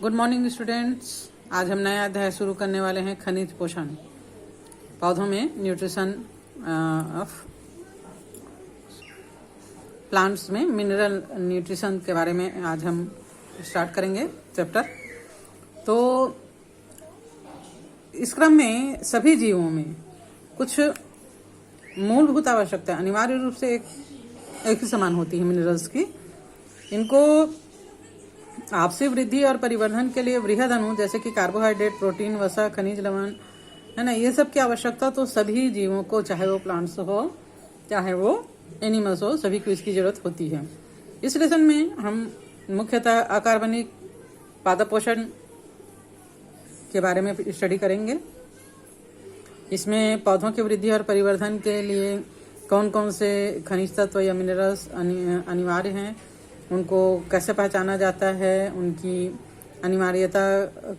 Good morning students. आज हम नया अध्याय शुरू करने वाले हैं खनिज पोषण पौधों में न्यूट्रिशन ऑफ प्लांट्स में मिनरल न्यूट्रिशन के बारे में आज हम स्टार्ट करेंगे चैप्टर। तो इस क्रम में सभी जीवों में कुछ मूलभूत आवश्यकता अनिवार्य रूप से एक ही समान होती है मिनरल्स की। इनको आपसी वृद्धि और परिवर्धन के लिए वृहद अणु जैसे कि कार्बोहाइड्रेट, प्रोटीन, वसा, खनिज लवण है ना, ये सब की आवश्यकता तो सभी जीवों को, चाहे वो प्लांट्स हो चाहे वो एनिमल्स हो, सभी को इसकी जरूरत होती है। इस लेसन में हम मुख्यतः अकार्बनिक पादप पोषण के बारे में स्टडी करेंगे। इसमें पौधों की वृद्धि और परिवर्धन के लिए कौन कौन से खनिज तत्व या मिनरल्स अनिवार्य हैं, उनको कैसे पहचाना जाता है, उनकी अनिवार्यता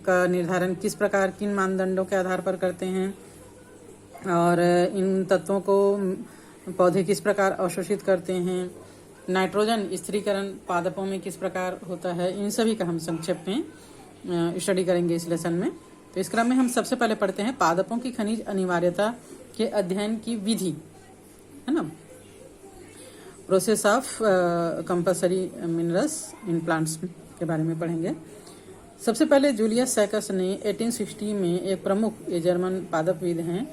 का निर्धारण किस प्रकार किन मानदंडों के आधार पर करते हैं, और इन तत्वों को पौधे किस प्रकार अवशोषित करते हैं, नाइट्रोजन स्थिरीकरण पादपों में किस प्रकार होता है, इन सभी का हम संक्षेप में स्टडी करेंगे इस लेसन में। तो इस क्रम में हम सबसे पहले पढ़ते हैं पादपों की खनिज अनिवार्यता के अध्ययन की विधि, है ना, process of compulsory minerals in plants के बारे में पढ़ेंगे। सबसे पहले जूलियस सैकस ने 1860 में एक प्रमुख जर्मन पादपविद हैं,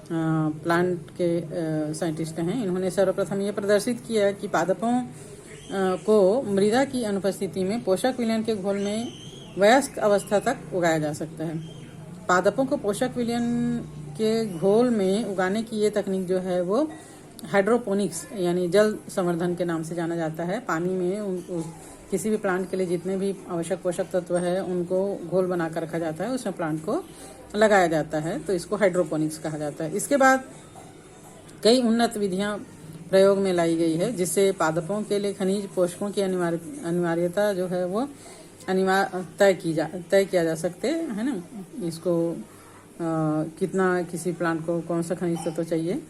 प्लांट के साइंटिस्ट हैं। इन्होंने सर्वप्रथम ये प्रदर्शित किया कि पादपों को मृदा की अनुपस्थिति में पोषक विलयन के घोल में वयस्क अवस्था तक उगाया जा सकता है। पादपों को पोषक विलयन के घोल में उगाने की ये तकनीक जो है वो हाइड्रोपोनिक्स यानी जल संवर्धन के नाम से जाना जाता है। पानी में किसी भी प्लांट के लिए जितने भी आवश्यक पोषक तत्व है उनको घोल बनाकर रखा जाता है, उसमें प्लांट को लगाया जाता है, तो इसको हाइड्रोपोनिक्स कहा जाता है। इसके बाद कई उन्नत विधियां प्रयोग में लाई गई है, जिससे पादपों के लिए खनिज पोषकों की अनिवार्यता जो है वो तय किया जा सकते है ना। इसको कितना किसी प्लांट को कौन सा खनिज तत्व चाहिए।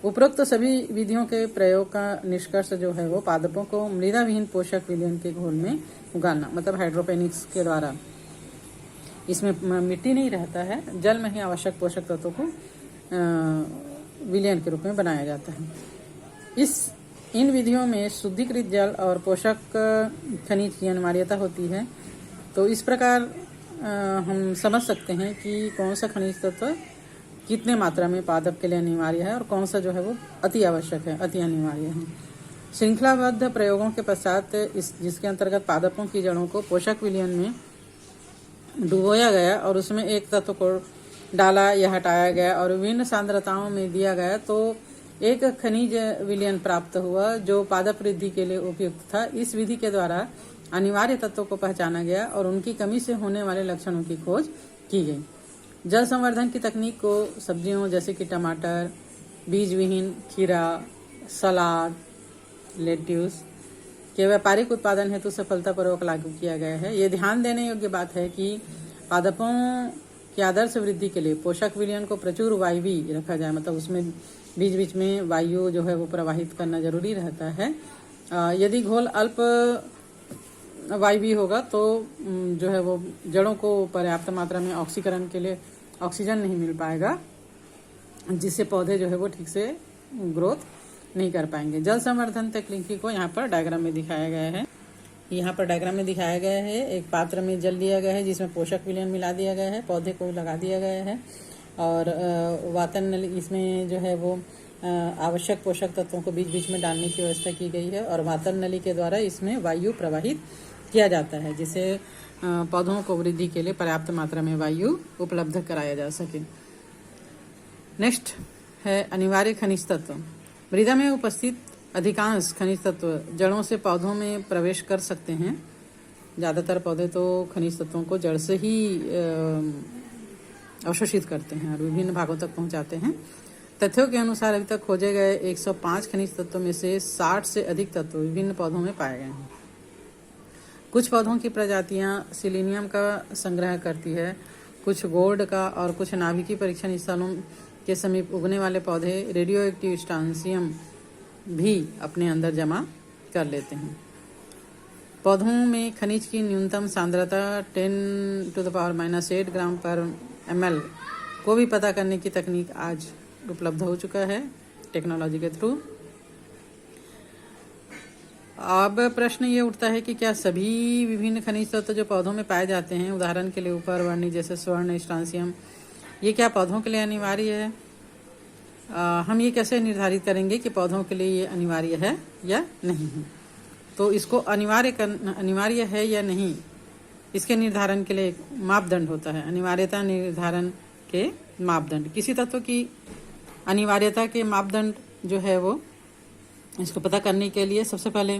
उपरोक्त सभी विधियों के प्रयोग का निष्कर्ष जो है वो पादपों को मृदा विहीन पोषक विलयन के घोल में उगाना, मतलब हाइड्रोपोनिक्स के द्वारा। इसमें मिट्टी नहीं रहता है, जल में ही आवश्यक पोषक तत्वों को विलयन के रूप में बनाया जाता है। इन विधियों में शुद्धिकृत जल और पोषक खनिज की अनिवार्यता होती है। तो इस प्रकार हम समझ सकते हैं कि कौन सा खनिज तत्व कितने मात्रा में पादप के लिए अनिवार्य है और कौन सा जो है वो अति आवश्यक है, अति अनिवार्य है। श्रृंखलाबद्ध प्रयोगों के पश्चात जिसके अंतर्गत पादपों की जड़ों को पोषक विलयन में डुबोया गया और उसमें एक तत्व को डाला या हटाया गया और विभिन्न सांद्रताओं में दिया गया, तो एक खनिज विलयन प्राप्त हुआ जो पादप वृद्धि के लिए उपयुक्त था। इस विधि के द्वारा अनिवार्य तत्वों को पहचाना गया और उनकी कमी से होने वाले लक्षणों की खोज की गई। जल संवर्धन की तकनीक को सब्जियों जैसे कि टमाटर, बीज विहीन खीरा, सलाद, लेट्यूस के व्यापारिक उत्पादन हेतु सफलतापूर्वक लागू किया गया है। ये ध्यान देने योग्य बात है कि पादपों की आदर्श वृद्धि के लिए पोषक विलयन को प्रचुर वायवी रखा जाए, मतलब उसमें बीच बीच में वायु जो है वो प्रवाहित करना जरूरी रहता है। यदि घोल अल्प वायवी होगा तो जो है वो जड़ों को पर्याप्त मात्रा में ऑक्सीकरण के लिए ऑक्सीजन नहीं मिल पाएगा, जिससे पौधे जो है वो ठीक से ग्रोथ नहीं कर पाएंगे। जल संवर्धन तकनीकी को यहाँ पर डायग्राम में दिखाया गया है। यहाँ पर डायग्राम में दिखाया गया है, एक पात्र में जल दिया गया है जिसमें पोषक विलयन मिला दिया गया है, पौधे को लगा दिया गया है और वातन नली इसमें जो है वो आवश्यक पोषक तत्वों को बीच बीच में डालने की व्यवस्था की गई है और वातन नली के द्वारा इसमें वायु प्रवाहित किया जाता है, जिससे पौधों को वृद्धि के लिए पर्याप्त मात्रा में वायु उपलब्ध कराया जा सके। नेक्स्ट है अनिवार्य खनिज तत्व। मृदा में उपस्थित अधिकांश खनिज तत्व जड़ों से पौधों में प्रवेश कर सकते हैं। ज़्यादातर पौधे तो खनिज तत्वों को जड़ से ही अवशोषित करते हैं और विभिन्न भागों तक पहुंचाते हैं। तथ्यों के अनुसार अभी तक खोजे गए 105 खनिज तत्वों में से 60 से अधिक तत्व विभिन्न पौधों में पाए गए हैं। कुछ पौधों की प्रजातियां सिलीनियम का संग्रह करती है, कुछ गोल्ड का और कुछ नाभिकीय परीक्षण स्थलों के समीप उगने वाले पौधे रेडियो एक्टिव स्ट्रांसियम भी अपने अंदर जमा कर लेते हैं। पौधों में खनिज की न्यूनतम सांद्रता 10⁻⁻8 ग्राम पर ml को भी पता करने की तकनीक आज उपलब्ध हो चुका है टेक्नोलॉजी के थ्रू। अब प्रश्न ये उठता है कि क्या सभी विभिन्न खनिज तत्व जो पौधों में पाए जाते हैं, उदाहरण के लिए ऊपर वर्णित जैसे स्वर्ण, स्ट्रांसियम, ये क्या पौधों के लिए अनिवार्य है? हम ये कैसे निर्धारित करेंगे कि पौधों के लिए ये अनिवार्य है या नहीं है? तो इसको अनिवार्य है या नहीं, इसके निर्धारण के लिए एक मापदंड होता है, अनिवार्यता निर्धारण के मापदंड। किसी तत्व की अनिवार्यता के मापदंड जो है वो, इसको पता करने के लिए सबसे पहले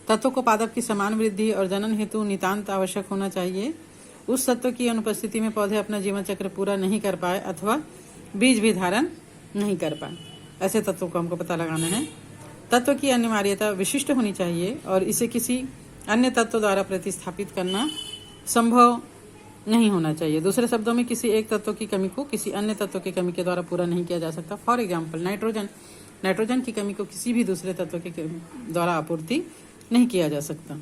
तत्व को पादप की समान वृद्धि और जनन हेतु नितांत आवश्यक होना चाहिए। उस तत्व की अनुपस्थिति में पौधे अपना जीवन चक्र पूरा नहीं कर पाए अथवा बीज भी धारण नहीं कर पाए, ऐसे तत्वों को हमको पता लगाना है। तत्व की अनिवार्यता विशिष्ट होनी चाहिए और इसे किसी अन्य तत्व द्वारा प्रतिस्थापित करना संभव नहीं होना चाहिए। दूसरे शब्दों में, किसी एक तत्व की कमी को किसी अन्य तत्व की कमी के द्वारा पूरा नहीं किया जा सकता। फॉर एग्जाम्पल, नाइट्रोजन की कमी को किसी भी दूसरे तत्व के द्वारा आपूर्ति नहीं किया जा सकता।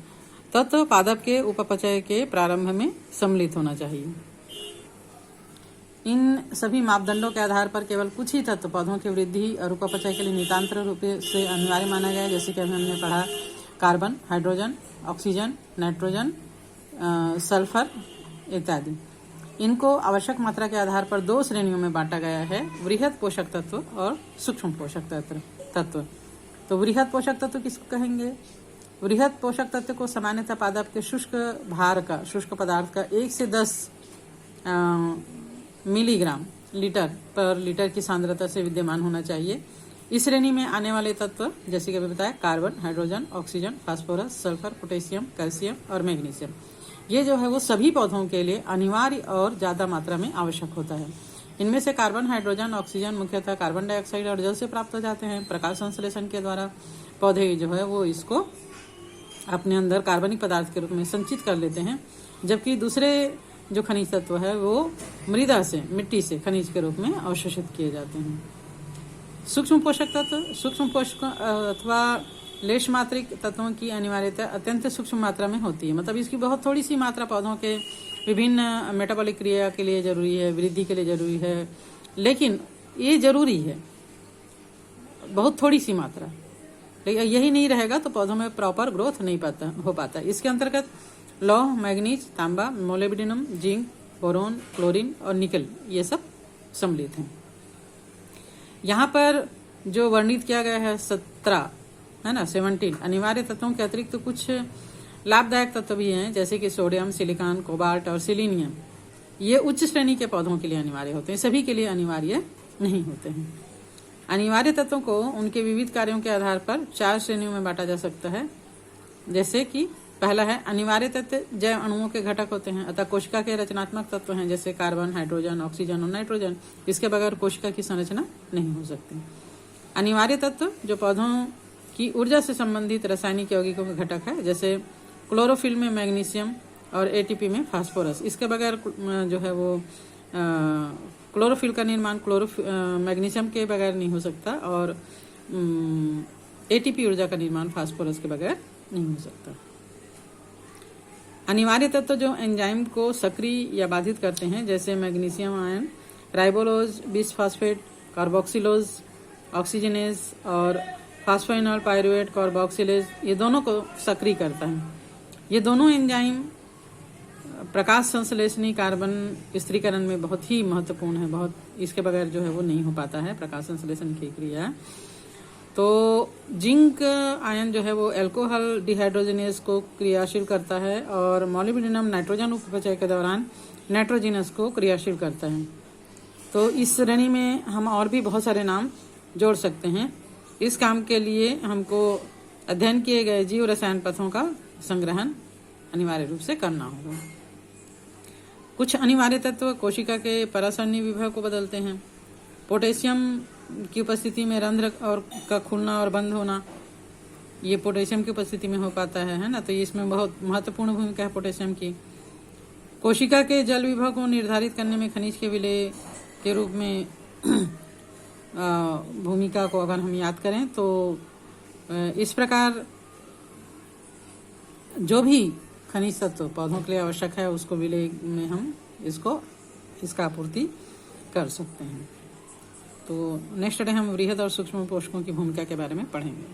तत्व पादप के उपपचय के प्रारंभ में सम्मिलित होना चाहिए। इन सभी मापदंडों के आधार पर केवल कुछ ही तत्व पौधों की वृद्धि और उपपचय के लिए नितांत रूप से अनिवार्य माना गया है, जैसे कि हमने पढ़ा carbon, hydrogen, oxygen, nitrogen, sulphur इत्यादि। इनको आवश्यक मात्रा के आधार पर 2 श्रेणियों में बांटा गया है, वृहद पोषक तत्व और सूक्ष्म पोषक तत्व। तो वृहद पोषक तत्व किसको कहेंगे? वृहद पोषक तत्व को सामान्यतः पादप के शुष्क पदार्थ का 1 से 10 मिलीग्राम पर लीटर की सांद्रता से विद्यमान होना चाहिए। इस श्रेणी में आने वाले तत्व जैसे कि अभी बताया, carbon, hydrogen, oxygen, phosphorus, sulphur, potassium, calcium और मैग्नीशियम, ये जो है वो सभी पौधों के लिए अनिवार्य और ज्यादा मात्रा में आवश्यक होता है। इनमें से कार्बन, हाइड्रोजन, ऑक्सीजन मुख्यतः कार्बन डाइऑक्साइड और जल से प्राप्त हो जाते हैं। प्रकाश संश्लेषण के द्वारा पौधे जो है वो इसको अपने अंदर कार्बनिक पदार्थ के रूप में संचित कर लेते हैं, जबकि दूसरे जो खनिज तत्व है वो मृदा से, मिट्टी से खनिज के रूप में अवशोषित किए जाते हैं। सूक्ष्म पोषक अथवा लेश मात्रिक तत्वों की अनिवार्यता अत्यंत सूक्ष्म मात्रा में होती है, मतलब इसकी बहुत थोड़ी सी मात्रा पौधों के विभिन्न मेटाबॉलिक क्रिया के लिए जरूरी है, वृद्धि के लिए जरूरी है, लेकिन ये जरूरी है बहुत थोड़ी सी मात्रा। लेकिन यही नहीं रहेगा तो पौधों में प्रॉपर ग्रोथ नहीं हो पाता। इसके अंतर्गत लौह, मैग्नीज, तांबा, मोलिब्डेनम, जिंक, बोरोन, क्लोरीन और निकल, ये सब सम्मिलित हैं। यहाँ पर जो वर्णित किया गया है 17 है ना, 17 अनिवार्य तत्वों के अतिरिक्त तो कुछ लाभदायक तत्व भी हैं, जैसे कि सोडियम, सिलिकॉन, कोबाल्ट और सिलीनियम। ये उच्च श्रेणी के पौधों के लिए अनिवार्य होते हैं, सभी के लिए अनिवार्य नहीं होते हैं। अनिवार्य तत्वों को उनके विविध कार्यों के आधार पर 4 श्रेणियों में बांटा जा सकता है, जैसे कि पहला है अनिवार्य तत्व जैव अणुओं के घटक होते हैं, अतः कोशिका के रचनात्मक तत्व हैं, जैसे कार्बन, हाइड्रोजन, ऑक्सीजन और नाइट्रोजन। इसके बगैर कोशिका की संरचना नहीं हो सकती। अनिवार्य तत्व जो पौधों की ऊर्जा से संबंधित रासायनिक यौगिकों का घटक है, जैसे क्लोरोफिल में मैग्नीशियम और एटीपी में फास्फोरस। इसके बगैर जो है वो क्लोरोफिल का निर्माण मैग्नीशियम के बगैर नहीं हो सकता और एटीपी ऊर्जा का निर्माण फास्फोरस के बगैर नहीं हो सकता। अनिवार्य तत्व जो एंजाइम को सक्रिय या बाधित करते हैं, जैसे magnesium ion, ribulose, bisphosphate, carboxylase, oxygenase और फास्फोइनोल पायरुवेट कार्बोक्सिलेज, ये दोनों को सक्रिय करता है। ये दोनों एंजाइम प्रकाश संश्लेषणी कार्बन स्थिरीकरण में बहुत ही महत्वपूर्ण है, बहुत इसके बगैर जो है वो नहीं हो पाता है प्रकाश संश्लेषण की क्रिया। तो जिंक आयन जो है वो अल्कोहल डिहाइड्रोजनेज को क्रियाशील करता है और मोलिब्डेनम नाइट्रोजन उपचय के दौरान नाइट्रोजिनस को क्रियाशील करता है। तो इस श्रेणी में हम और भी बहुत सारे नाम जोड़ सकते हैं। इस काम के लिए हमको अध्ययन किए गए जीव रसायन पथों का संग्रहण अनिवार्य रूप से करना होगा। कुछ अनिवार्य तत्व कोशिका के परासरणी विभव को बदलते हैं। पोटेशियम की उपस्थिति में रंध्र और का खुलना और बंद होना, ये पोटेशियम की उपस्थिति में हो पाता है ना, तो ये इसमें बहुत महत्वपूर्ण भूमिका है पोटेशियम की। कोशिका के जल विभव को निर्धारित करने में खनिज के विलय के रूप में भूमिका को अगर हम याद करें तो इस प्रकार जो भी खनिज तत्व पौधों के लिए आवश्यक है उसको विलेय में हम इसका आपूर्ति कर सकते हैं। तो नेक्स्ट डे हम वृहद और सूक्ष्म पोषकों की भूमिका के बारे में पढ़ेंगे।